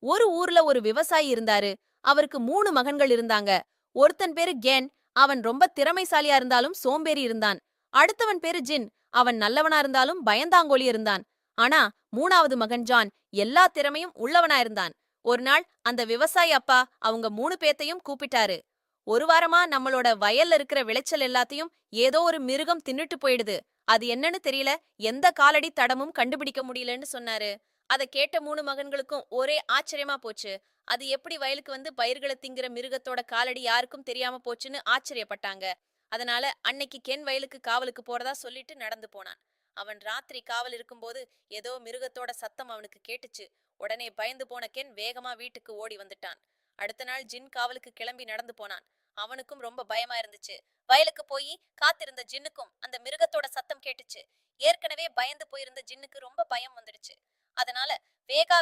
ஒரு ஊர்ல ஒரு விவசாயி இருந்தாரு. அவருக்கு 3 மகன்கள் இருந்தாங்க. ஒருத்தன் பேரு கென். அவன் ரொம்ப திறமைசாலியா இருந்தாலும் சோம்பேறி இருந்தான். அடுத்தவன் பேரு ஜின். அவன் நல்லவனா இருந்தாலும் பயந்தாங்கோலி இருந்தான். ஆனா 3வது மகன் ஜான் எல்லா திறமையும் உள்ளவனா இருந்தான். ஒரு நாள் அந்த விவசாயி அப்பா அவங்க 3 பேத்தையும் கூப்பிட்டாரு. ஒரு வாரமா நம்மளோட வயல்ல இருக்கிற விளைச்சல் எல்லாத்தையும் ஏதோ ஒரு மிருகம் தின்னுட்டு போயிடுது. அது என்னன்னு தெரியல. எந்த காலடி தடமும் கண்டுபிடிக்க முடியலன்னு சொன்னாரு. அத கேட்ட 3 மகன்களுக்கும் ஒரே ஆச்சரியமா போச்சு. அது எப்படி வயலுக்கு வந்து பயிர்கள திங்கிற மிருகத்தோட காலடி யாருக்கும் தெரியாம போச்சுன்னு ஆச்சரியப்பட்டாங்க. அதனால அன்னைக்கு கென் வயலுக்கு காவலுக்கு போறதா சொல்லிட்டு நடந்து போனான். அவன் ராத்திரி காவல் இருக்கும்போது ஏதோ மிருகத்தோட சத்தம் அவனுக்கு கேட்டுச்சு. உடனே பயந்து போன கென் வேகமா வீட்டுக்கு ஓடி வந்துட்டான். அடுத்த நாள் ஜின் காவலுக்கு கிளம்பி நடந்து போனான். அவனுக்கும் ரொம்ப பயமா இருந்துச்சு. வயலுக்கு போய் காத்திருந்த ஜின்னுக்கும் அந்த மிருகத்தோட சத்தம் கேட்டுச்சு. ஏற்கனவே பயந்து போயிருந்த ஜின்னுக்கு ரொம்ப பயம் வந்துடுச்சு. அதனால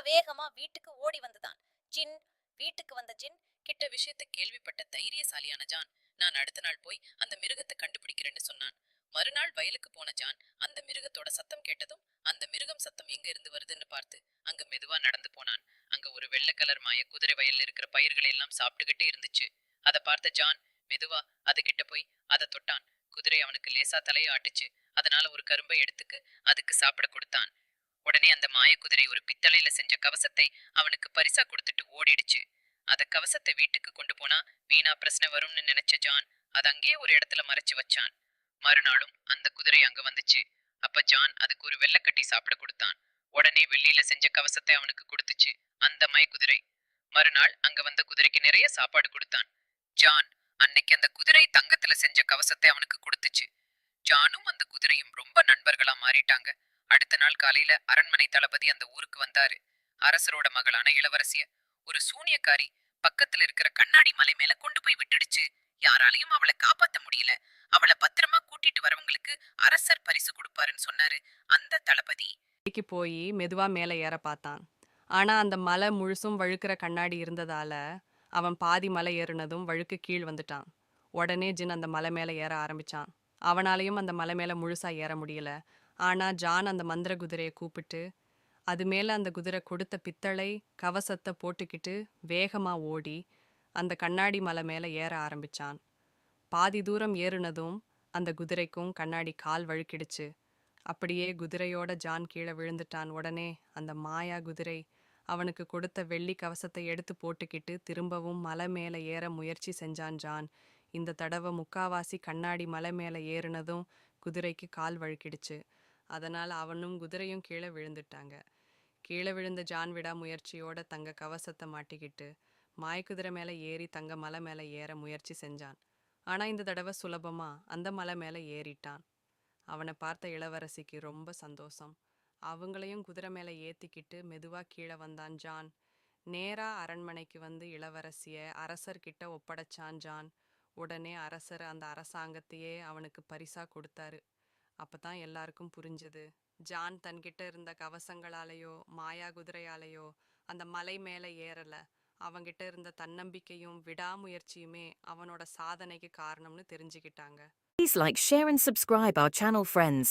வேகமா வீட்டுக்கு ஓடி வந்துதான். ஜின் வீட்டுக்கு வந்த ஜின் கிட்ட விஷயத்தை கேள்விப்பட்ட தைரியசாலியான ஜான் நான் அடுத்த நாள் போய் அந்த மிருகத்தை கண்டுபிடிக்கிறேன்னு சொன்னான். மறுநாள் வயலுக்கு போன ஜான் அந்த மிருகத்தோட சத்தம் கேட்டதும் அந்த மிருகம் சத்தம் எங்க இருந்து வருதுன்னு பார்த்து அங்க மெதுவா நடந்து போனான். அங்க ஒரு வெள்ளை கலர் மாய குதிரை வயல்ல இருக்கிற பயிர்களை எல்லாம் சாப்பிட்டுக்கிட்டே இருந்துச்சு. அதை பார்த்த ஜான் மெதுவா அது கிட்ட போய் அதை தொட்டான். குதிரை அவனுக்கு லேசா தலையை ஆட்டுச்சு. அதனால ஒரு கரும்பை எடுத்துக்கு அதுக்கு சாப்பிட கொடுத்தான். உடனே அந்த மாய குதிரை ஒரு பித்தளையில செஞ்ச கவசத்தை அவனுக்கு பரிசா கொடுத்துட்டு ஓடிடுச்சு. அத கவசத்தை வீட்டுக்கு கொண்டு போனா வீணா பிரச்சனை வரும்னு நினைச்ச ஜான் அது அங்கேயே ஒரு இடத்துல மறைச்சு வச்சான். மறுநாளும் அந்த குதிரை அங்க வந்துச்சு. அப்ப ஜான் அதுக்கு ஒரு வெள்ளக்கட்டி சாப்பிட கொடுத்தான். உடனே வெள்ளியில செஞ்ச கவசத்தை அவனுக்கு கொடுத்துச்சு அந்த மாய குதிரை. மறுநாள் அங்க வந்த குதிரைக்கு நிறைய சாப்பாடு கொடுத்தான். ஜான் அன்னைக்கு அந்த குதிரை தங்கத்துல செஞ்ச கவசத்தை அவனுக்கு கொடுத்துச்சு. ஜானும் அந்த குதிரையும் ரொம்ப நண்பர்களா மாறிட்டாங்க. அடுத்த நாள் காலையில அரண்மனை தளபதி அந்த ஊருக்கு வந்தாரு. அரசரோட மகளான இளவரசிய ஒரு சூனியக்காரி பக்கத்துல இருக்கிற கண்ணாடி மலை மேல கொண்டு போய் விட்டுடுச்சு. யாராலையும் அவளை காப்பாத்த முடியல. அவளை பத்திரமா கூட்டிட்டு வரவங்களுக்கு அரசர் பரிசு கொடுப்பாருன்னு சொன்னாரு அந்த தளபதி. போய் மெதுவா மேலே ஏற பார்த்தான். ஆனா அந்த மலை முழுசும் வழுக்கிற கண்ணாடி இருந்ததால அவன் பாதி மலை ஏறினதும் வழுக்கு கீழ் வந்துட்டான். உடனே ஜின் அந்த மலை மேலே ஏற ஆரம்பிச்சான். அவனாலையும் அந்த மலை மேலே முழுசா ஏற முடியல. ஆனா ஜான் அந்த மந்திர குதிரையை கூப்பிட்டு அது மேல அந்த குதிரை கொடுத்த பித்தளை கவசத்தை போட்டுக்கிட்டு வேகமா ஓடி அந்த கண்ணாடி மலை மேலே ஏற ஆரம்பிச்சான். பாதி தூரம் ஏறுனதும் அந்த குதிரைக்கும் கண்ணாடி கால் வழுக்கிடுச்சு. அப்படியே குதிரையோட ஜான் கீழே விழுந்துட்டான். உடனே அந்த மாயா குதிரை அவனுக்கு கொடுத்த வெள்ளி கவசத்தை எடுத்து போட்டுக்கிட்டு திரும்பவும் மலை மேலே ஏற முயற்சி செஞ்சான் ஜான். இந்த தடவை முக்காவாசி கண்ணாடி மலை மேலே ஏறினதும் குதிரைக்கு கால் வழுக்கிடுச்சு. அதனால் அவனும் குதிரையும் கீழே விழுந்துட்டாங்க. கீழே விழுந்த ஜான் விடா முயற்சியோட தங்க கவசத்தை மாட்டிக்கிட்டு மாய்க்குதிரை மேலே ஏறி தங்க மலை மேலே ஏற முயற்சி செஞ்சான். ஆனா இந்த தடவை சுலபமா அந்த மலை மேலே ஏறிட்டான். அவனை பார்த்த இளவரசிக்கு ரொம்ப சந்தோஷம். அவங்களையும் குதிரை மேலே ஏத்திக்கிட்டு மெதுவா கீழே வந்தான் ஜான். நேரா அரண்மனைக்கு வந்து இளவரசிய அரசர்கிட்ட ஒப்படைச்சான் ஜான். உடனே அரசர் அந்த அரசாங்கத்தையே அவனுக்கு பரிசா கொடுத்தாரு. அப்பதான் எல்லாருக்கும் புரிஞ்சது. ஜான் தன்கிட்ட இருந்த கவசங்களாலேயோ மாயா குதிரையாலேயோ அந்த மலை மேலே ஏறல. அவங்கிட்ட இருந்த தன்னம்பிக்கையும் விடாமுயற்சியுமே அவனோட சாதனைக்கு காரணம்னு தெரிஞ்சுக்கிட்டாங்க. Please like, share and subscribe our channel friends.